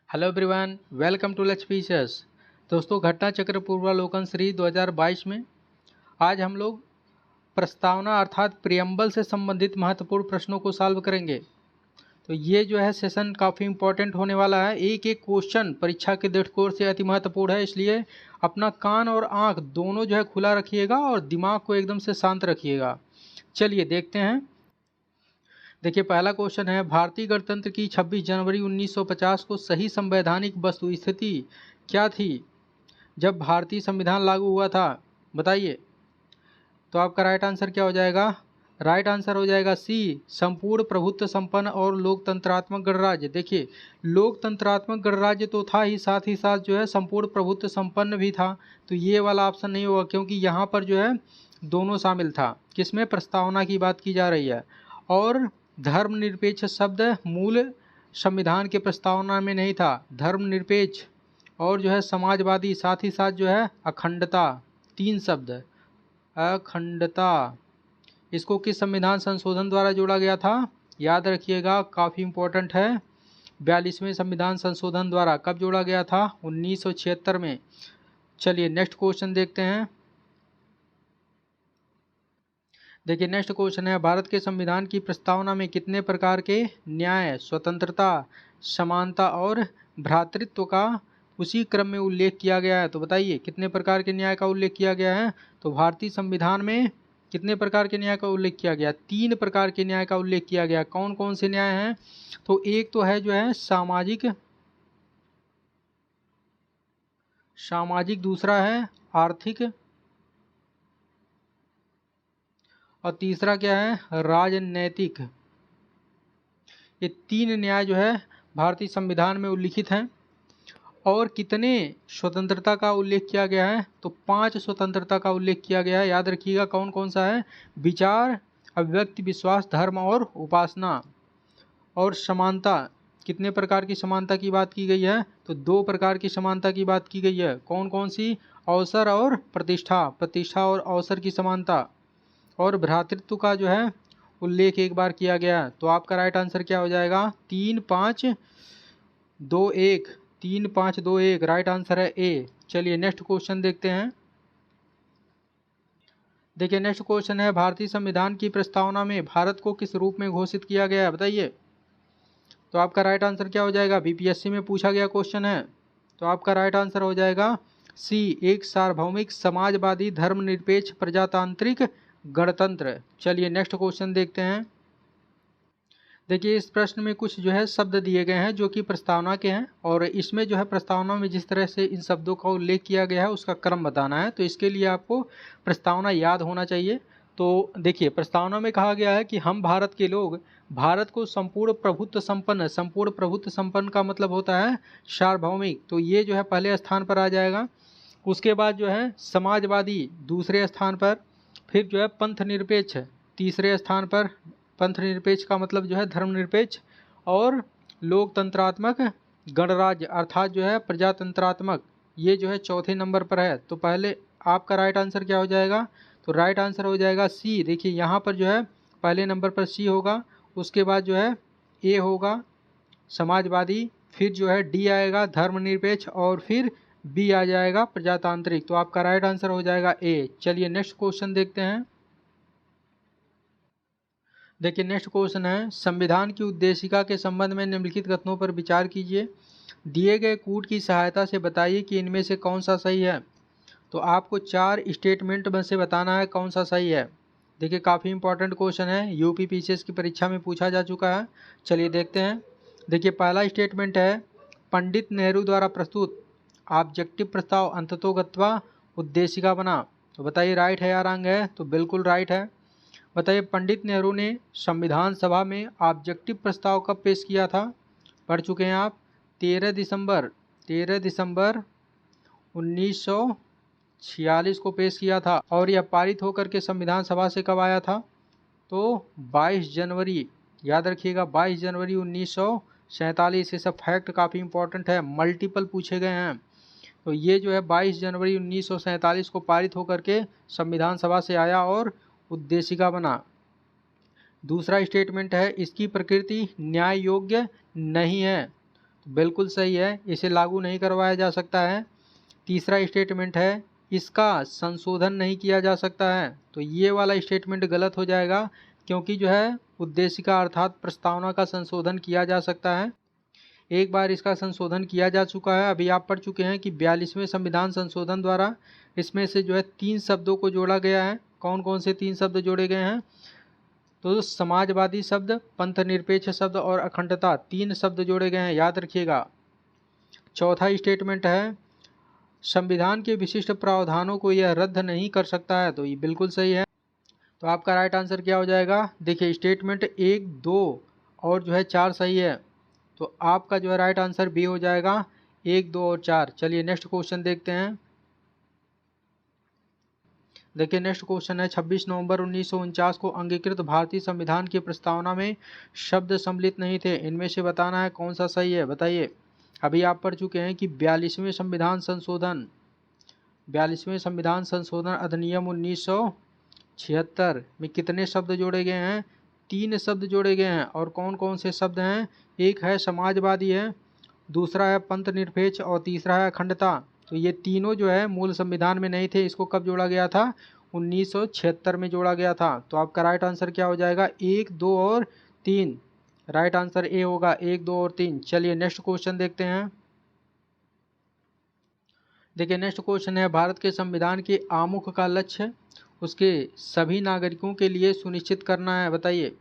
Hello everyone, welcome to let's features. दोस्तों, घटना चक्र पूर्वावलोकन सीरीज 2022 में आज हम लोग प्रस्तावना अर्थात प्रियम्बल से संबंधित महत्वपूर्ण प्रश्नों को सॉल्व करेंगे। तो ये जो है सेशन काफ़ी इंपॉर्टेंट होने वाला है। एक एक क्वेश्चन परीक्षा के दृष्टिकोण से अति महत्वपूर्ण है, इसलिए अपना कान और आँख दोनों जो है खुला रखिएगा और दिमाग को एकदम से शांत रखिएगा। चलिए देखते हैं। देखिए, पहला क्वेश्चन है, भारतीय गणतंत्र की 26 जनवरी 1950 को सही संवैधानिक वस्तुस्थिति क्या थी जब भारतीय संविधान लागू हुआ था? बताइए। तो आपका राइट आंसर क्या हो जाएगा? राइट आंसर हो जाएगा सी, संपूर्ण प्रभुत्व संपन्न और लोकतंत्रात्मक गणराज्य। देखिए, लोकतंत्रात्मक गणराज्य तो था ही, साथ जो है संपूर्ण प्रभुत्व संपन्न भी था। तो ये वाला ऑप्शन नहीं होगा, क्योंकि यहाँ पर जो है दोनों शामिल था। किसमें? प्रस्तावना की बात की जा रही है। और धर्मनिरपेक्ष शब्द मूल संविधान के प्रस्तावना में नहीं था। धर्मनिरपेक्ष और जो है समाजवादी, साथ ही साथ जो है अखंडता, तीन शब्द। अखंडता, इसको किस संविधान संशोधन द्वारा जोड़ा गया था? याद रखिएगा, काफ़ी इंपॉर्टेंट है। 42वें संविधान संशोधन द्वारा। कब जोड़ा गया था? 1976 में। चलिए नेक्स्ट क्वेश्चन देखते हैं। देखिए, नेक्स्ट क्वेश्चन है, भारत के संविधान की प्रस्तावना में कितने प्रकार के न्याय, स्वतंत्रता, समानता और भ्रातृत्व का उसी क्रम में उल्लेख किया गया है? तो बताइए, कितने प्रकार के न्याय का उल्लेख किया गया है? तो भारतीय संविधान में कितने प्रकार के न्याय का उल्लेख किया गया? 3 प्रकार के न्याय का उल्लेख किया गया। कौन कौन से न्याय हैं? तो एक तो है जो है सामाजिक, दूसरा है आर्थिक, और तीसरा क्या है? राजनैतिक। ये 3 न्याय जो है भारतीय संविधान में उल्लिखित हैं। और कितने स्वतंत्रता का उल्लेख किया गया है? तो 5 स्वतंत्रता का उल्लेख किया गया है। याद रखिएगा कौन कौन सा है? विचार, अभिव्यक्ति, विश्वास, धर्म और उपासना। और समानता, कितने प्रकार की समानता की बात की गई है? तो 2 प्रकार की समानता की बात की गई है। कौन कौन सी? अवसर और प्रतिष्ठा, प्रतिष्ठा और अवसर की समानता। और भ्रातृत्व का जो है उल्लेख एक बार किया गया। तो आपका राइट आंसर क्या हो जाएगा? 3, 5, 2, 1। 3, 5, 2, 1 राइट आंसर है ए। चलिए नेक्स्ट क्वेश्चन देखते हैं। देखिए, नेक्स्ट क्वेश्चन है, भारतीय संविधान की प्रस्तावना में भारत को किस रूप में घोषित किया गया है? बताइए। तो आपका राइट आंसर क्या हो जाएगा? बीपीएससी में पूछा गया क्वेश्चन है। तो आपका राइट आंसर हो जाएगा सी, एक सार्वभौमिक, समाजवादी, धर्मनिरपेक्ष, प्रजातांत्रिक गणतंत्र। चलिए नेक्स्ट क्वेश्चन देखते हैं। देखिए, इस प्रश्न में कुछ जो है शब्द दिए गए हैं जो कि प्रस्तावना के हैं, और इसमें जो है प्रस्तावना में जिस तरह से इन शब्दों का उल्लेख किया गया है उसका क्रम बताना है। तो इसके लिए आपको प्रस्तावना याद होना चाहिए। तो देखिए, प्रस्तावना में कहा गया है कि हम भारत के लोग भारत को संपूर्ण प्रभुत्व संपन्न, संपूर्ण प्रभुत्व संपन्न का मतलब होता है सार्वभौमिक, तो ये जो है पहले स्थान पर आ जाएगा। उसके बाद जो है समाजवादी दूसरे स्थान पर, फिर जो है पंथ निरपेक्ष तीसरे स्थान पर। पंथ निरपेक्ष का मतलब जो है धर्मनिरपेक्ष। और लोकतंत्रात्मक गणराज्य अर्थात जो है प्रजातंत्रात्मक, ये जो है चौथे नंबर पर है। तो पहले आपका राइट आंसर क्या हो जाएगा? तो राइट आंसर हो जाएगा सी। देखिए, यहाँ पर जो है पहले नंबर पर सी होगा, उसके बाद जो है ए होगा समाजवादी, फिर जो है डी आएगा धर्मनिरपेक्ष, और फिर बी आ जाएगा प्रजातांत्रिक। तो आपका राइट आंसर हो जाएगा ए। चलिए नेक्स्ट क्वेश्चन देखते हैं। देखिए, नेक्स्ट क्वेश्चन है, संविधान की उद्देशिका के संबंध में निम्नलिखित कथनों पर विचार कीजिए। दिए गए कूट की सहायता से बताइए कि इनमें से कौन सा सही है। तो आपको 4 स्टेटमेंट में से बताना है कौन सा सही है। देखिए, काफ़ी इंपॉर्टेंट क्वेश्चन है, यूपी पीसीएस की परीक्षा में पूछा जा चुका है। चलिए देखते हैं। देखिए, पहला स्टेटमेंट है, पंडित नेहरू द्वारा प्रस्तुत ऑब्जेक्टिव प्रस्ताव अंततोगत्वा उद्देशिका बना। तो बताइए, राइट है या रॉन्ग है? तो बिल्कुल राइट है। बताइए, पंडित नेहरू ने संविधान सभा में ऑब्जेक्टिव प्रस्ताव कब पेश किया था? पढ़ चुके हैं आप। 13 दिसंबर 1946 को पेश किया था। और यह पारित होकर के संविधान सभा से कब आया था? तो 22 जनवरी, याद रखिएगा 22 जनवरी 1947। ये सब फैक्ट काफ़ी इंपॉर्टेंट है, मल्टीपल पूछे गए हैं। तो ये जो है 22 जनवरी 1947 को पारित होकर के संविधान सभा से आया और उद्देशिका बना। दूसरा स्टेटमेंट है, इसकी प्रकृति न्याय योग्य नहीं है। बिल्कुल सही है, इसे लागू नहीं करवाया जा सकता है। तीसरा स्टेटमेंट है इसका संशोधन नहीं किया जा सकता है, तो ये वाला स्टेटमेंट गलत हो जाएगा, क्योंकि जो है उद्देशिका अर्थात प्रस्तावना का संशोधन किया जा सकता है। एक बार इसका संशोधन किया जा चुका है। अभी आप पढ़ चुके हैं कि 42वें संविधान संशोधन द्वारा इसमें से जो है 3 शब्दों को जोड़ा गया है। कौन कौन से 3 शब्द जोड़े गए हैं? तो समाजवादी शब्द, पंथ निरपेक्ष शब्द और अखंडता, 3 शब्द जोड़े गए हैं, याद रखिएगा। चौथा स्टेटमेंट है संविधान के विशिष्ट प्रावधानों को यह रद्द नहीं कर सकता है, तो ये बिल्कुल सही है। तो आपका राइट आंसर क्या हो जाएगा? देखिए स्टेटमेंट 1, 2 और जो है 4 सही है, तो आपका जो है राइट आंसर बी हो जाएगा, 1, 2 और 4। चलिए नेक्स्ट क्वेश्चन देखते हैं। देखिए नेक्स्ट क्वेश्चन है 26 नवंबर 1949 को अंगीकृत भारतीय संविधान की प्रस्तावना में शब्द सम्मिलित नहीं थे, इनमें से बताना है कौन सा सही है, बताइए। अभी आप पढ़ चुके हैं कि 42वें संविधान संशोधन अधिनियम 1976 में कितने शब्द जोड़े गए हैं? 3 शब्द जोड़े गए हैं। और कौन कौन से शब्द हैं? एक है समाजवादी है, दूसरा है पंथ निरपेक्ष और तीसरा है अखंडता। तो ये तीनों जो है मूल संविधान में नहीं थे, इसको कब जोड़ा गया था? 1976 में जोड़ा गया था। तो आपका राइट आंसर क्या हो जाएगा? 1, 2 और 3। राइट आंसर ए होगा, 1, 2 और 3। चलिए नेक्स्ट क्वेश्चन देखते हैं। देखिए नेक्स्ट क्वेश्चन है भारत के संविधान के आमुख का लक्ष्य उसके सभी नागरिकों के लिए सुनिश्चित करना है, बताइए।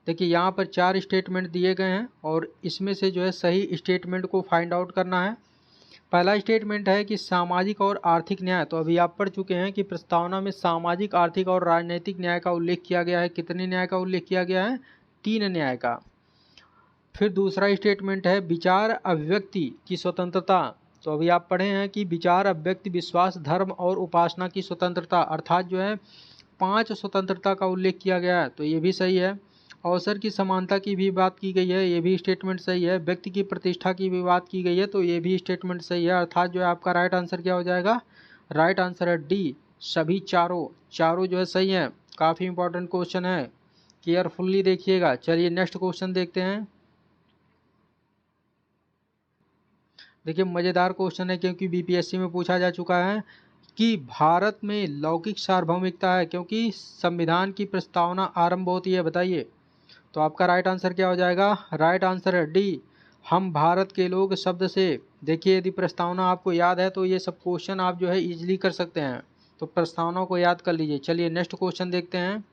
देखिए यहाँ पर 4 स्टेटमेंट दिए गए हैं और इसमें से जो है सही स्टेटमेंट को फाइंड आउट करना है। पहला स्टेटमेंट है कि सामाजिक और आर्थिक न्याय, तो अभी आप पढ़ चुके हैं कि प्रस्तावना में सामाजिक, आर्थिक और राजनीतिक न्याय का उल्लेख किया गया है। कितने न्याय का उल्लेख किया गया है? 3 न्याय का। फिर दूसरा स्टेटमेंट है विचार अभिव्यक्ति की स्वतंत्रता, तो अभी आप पढ़े हैं कि विचार अभिव्यक्ति, विश्वास, धर्म और उपासना की स्वतंत्रता, अर्थात जो है 5 स्वतंत्रता का उल्लेख किया गया है, तो ये भी सही है। अवसर की समानता की भी बात की गई है, ये भी स्टेटमेंट सही है। व्यक्ति की प्रतिष्ठा की भी बात की गई है, तो ये भी स्टेटमेंट सही है। अर्थात जो है आपका राइट आंसर क्या हो जाएगा? राइट आंसर है डी, सभी चारों जो है सही है। काफ़ी इंपॉर्टेंट क्वेश्चन है, केयरफुल्ली देखिएगा। चलिए नेक्स्ट क्वेश्चन देखते हैं। देखिए मज़ेदार क्वेश्चन है, क्योंकि बीपीएससी में पूछा जा चुका है कि भारत में लौकिक सार्वभौमिकता है क्योंकि संविधान की प्रस्तावना आरंभ होती है, बताइए। तो आपका राइट आंसर क्या हो जाएगा? राइट आंसर है डी, हम भारत के लोग शब्द से। देखिए यदि प्रस्तावना आपको याद है तो ये सब क्वेश्चन आप जो है इजीली कर सकते हैं, तो प्रस्तावना को याद कर लीजिए। चलिए नेक्स्ट क्वेश्चन देखते हैं।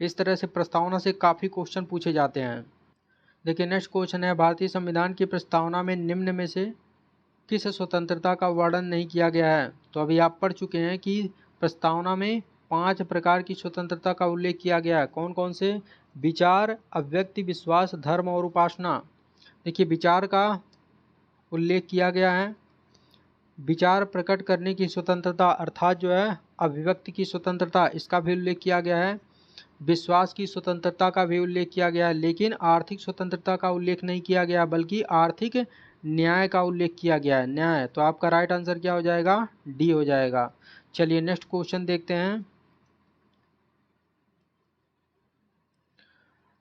इस तरह से प्रस्तावना से काफ़ी क्वेश्चन पूछे जाते हैं। देखिए नेक्स्ट क्वेश्चन है भारतीय संविधान की प्रस्तावना में निम्न में से किस स्वतंत्रता का वर्णन नहीं किया गया है? तो अभी आप पढ़ चुके हैं कि प्रस्तावना में 5 प्रकार की स्वतंत्रता का उल्लेख किया गया है। कौन कौन से? विचार, अभिव्यक्ति, विश्वास, धर्म और उपासना। देखिए विचार का उल्लेख किया गया है, विचार प्रकट करने की स्वतंत्रता अर्थात जो है अभिव्यक्ति की स्वतंत्रता, इसका भी उल्लेख किया गया है। विश्वास की स्वतंत्रता का भी उल्लेख किया गया है, लेकिन आर्थिक स्वतंत्रता का उल्लेख नहीं किया गया, बल्कि आर्थिक न्याय का उल्लेख किया गया है, न्याय। तो आपका राइट आंसर क्या हो जाएगा? डी हो जाएगा। चलिए नेक्स्ट क्वेश्चन देखते हैं।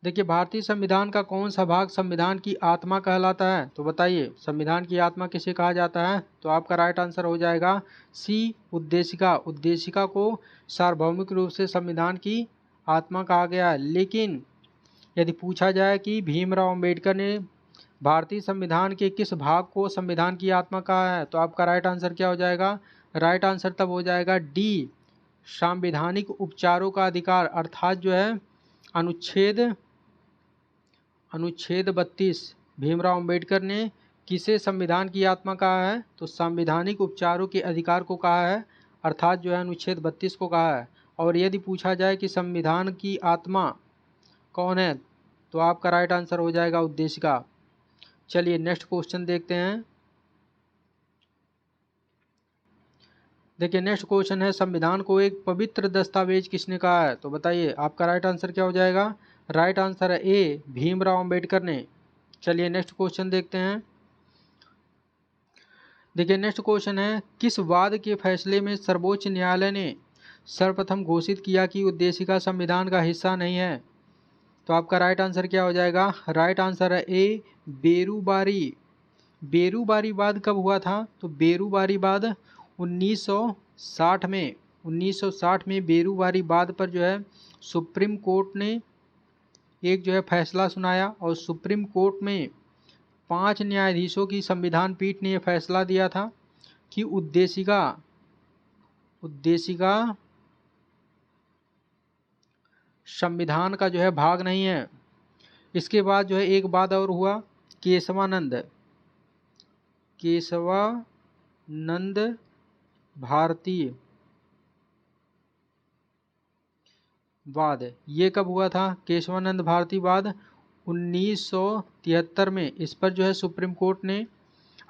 देखिए भारतीय संविधान का कौन सा भाग संविधान की आत्मा कहलाता है? तो बताइए संविधान की आत्मा किसे कहा जाता है? तो आपका राइट आंसर हो जाएगा सी, उद्देशिका। उद्देशिका को सार्वभौमिक रूप से संविधान की आत्मा कहा गया है। लेकिन यदि पूछा जाए कि भीमराव अंबेडकर ने भारतीय संविधान के किस भाग को संविधान की आत्मा कहा है, तो आपका राइट आंसर क्या हो जाएगा? राइट आंसर तब हो जाएगा डी, संवैधानिक उपचारों का अधिकार, अर्थात जो है अनुच्छेद 32। भीमराव अंबेडकर ने किसे संविधान की आत्मा कहा है? तो संवैधानिक उपचारों के अधिकार को कहा है, अर्थात जो है अनुच्छेद 32 को कहा है। और यदि पूछा जाए कि संविधान की आत्मा कौन है, तो आपका राइट आंसर हो जाएगा उद्देशिका। चलिए नेक्स्ट क्वेश्चन देखते हैं। देखिए नेक्स्ट क्वेश्चन है संविधान को एक पवित्र दस्तावेज किसने कहा है? तो बताइए आपका राइट आंसर क्या हो जाएगा? राइट आंसर है ए, भीमराव अंबेडकर ने। चलिए नेक्स्ट क्वेश्चन देखते हैं। देखिए नेक्स्ट क्वेश्चन है किस वाद के फैसले में सर्वोच्च न्यायालय ने सर्वप्रथम घोषित किया कि उद्देशिका संविधान का हिस्सा नहीं है? तो आपका राइट आंसर क्या हो जाएगा? राइट आंसर है ए, बेरूबारी। बेरूबारी वाद कब हुआ था? तो बेरूबारी वाद 1960 में 1960 में बेरूबारी वाद पर जो है सुप्रीम कोर्ट ने एक जो है फैसला सुनाया, और सुप्रीम कोर्ट में 5 न्यायाधीशों की संविधान पीठ ने यह फैसला दिया था कि उद्देशिका संविधान का जो है भाग नहीं है। इसके बाद जो है एक वाद और हुआ, केशवानंद भारती वाद। ये कब हुआ था? केशवानंद भारती वाद 1973 में। इस पर जो है सुप्रीम कोर्ट ने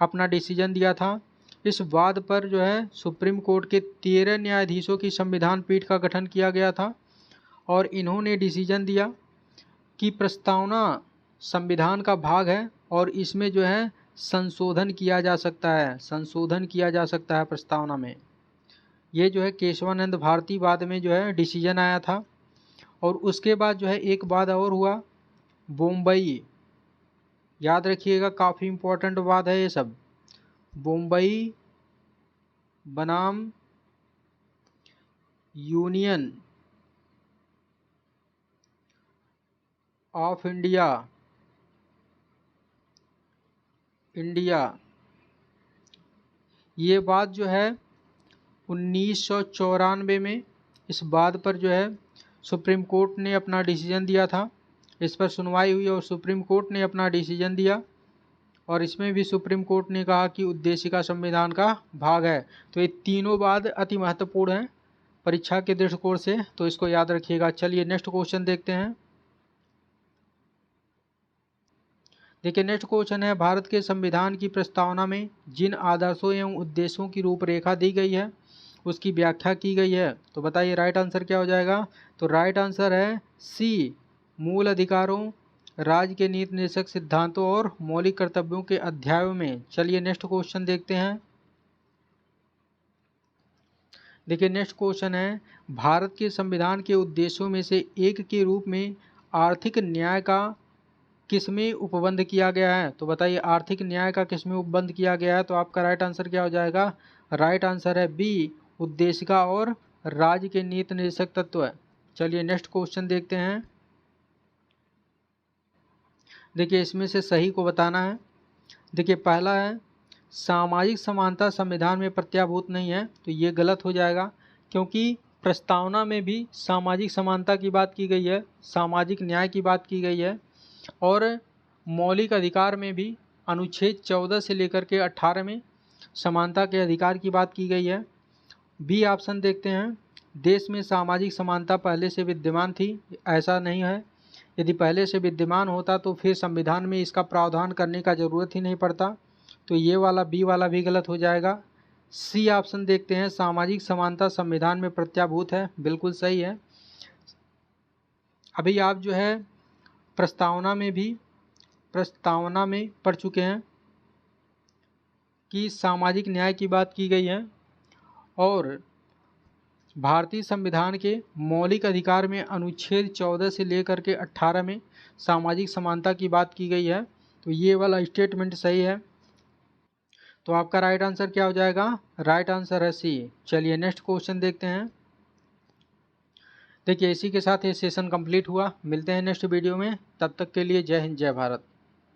अपना डिसीजन दिया था। इस वाद पर जो है सुप्रीम कोर्ट के 13 न्यायाधीशों की संविधान पीठ का गठन किया गया था, और इन्होंने डिसीजन दिया कि प्रस्तावना संविधान का भाग है और इसमें जो है संशोधन किया जा सकता है प्रस्तावना में। ये जो है केशवानंद भारती वाद में जो है डिसीजन आया था। और उसके बाद जो है एक वाद और हुआ, बम्बई। याद रखिएगा, काफ़ी इम्पोर्टेंट वाद है ये सब। बम्बई बनाम यूनियन ऑफ इंडिया। ये वाद जो है 1994 में, इस वाद पर जो है सुप्रीम कोर्ट ने अपना डिसीजन दिया था। इस पर सुनवाई हुई और सुप्रीम कोर्ट ने अपना डिसीजन दिया, और इसमें भी सुप्रीम कोर्ट ने कहा कि उद्देशिका संविधान का भाग है। तो ये तीनों वाद अति महत्वपूर्ण हैं परीक्षा के दृष्टिकोण से, तो इसको याद रखिएगा। चलिए नेक्स्ट क्वेश्चन देखते हैं। देखिए नेक्स्ट क्वेश्चन है, भारत के संविधान की प्रस्तावना में जिन आदर्शों एवं उद्देश्यों की रूपरेखा दी गई है उसकी व्याख्या की गई है। तो बताइए राइट आंसर क्या हो जाएगा? तो राइट आंसर है सी, मूल अधिकारों, राज्य के नीति निर्देशक सिद्धांतों और मौलिक कर्तव्यों के अध्यायों में। चलिए नेक्स्ट क्वेश्चन देखते हैं। देखिए नेक्स्ट क्वेश्चन है, भारत के संविधान के उद्देश्यों में से एक के रूप में आर्थिक न्याय का किसमें उपबंध किया गया है? तो बताइए आर्थिक न्याय का किसमें उपबंध किया गया है? तो आपका राइट आंसर क्या हो जाएगा? राइट आंसर है बी, उद्देशिका और राज्य के नीति निर्देशक तत्व। चलिए नेक्स्ट क्वेश्चन देखते हैं। देखिए इसमें से सही को बताना है। देखिए पहला है, सामाजिक समानता संविधान में प्रत्याभूत नहीं है। तो ये गलत हो जाएगा, क्योंकि प्रस्तावना में भी सामाजिक समानता की बात की गई है, सामाजिक न्याय की बात की गई है, और मौलिक अधिकार में भी अनुच्छेद 14 से लेकर के 18 में समानता के अधिकार की बात की गई है। बी ऑप्शन देखते हैं, देश में सामाजिक समानता पहले से विद्यमान थी। ऐसा नहीं है, यदि पहले से विद्यमान होता तो फिर संविधान में इसका प्रावधान करने का ज़रूरत ही नहीं पड़ता। तो ये वाला बी वाला भी गलत हो जाएगा। सी ऑप्शन देखते हैं, सामाजिक समानता संविधान में प्रत्याभूत है, बिल्कुल सही है। अभी आप जो है प्रस्तावना में पढ़ चुके हैं कि सामाजिक न्याय की बात की गई है, और भारतीय संविधान के मौलिक अधिकार में अनुच्छेद 14 से लेकर के 18 में सामाजिक समानता की बात की गई है। तो ये वाला स्टेटमेंट सही है। तो आपका राइट आंसर क्या हो जाएगा? राइट आंसर है सी। चलिए नेक्स्ट क्वेश्चन देखते हैं। देखिए इसी के साथ ये सेशन कंप्लीट हुआ। मिलते हैं नेक्स्ट वीडियो में, तब तक के लिए जय हिंद जय भारत।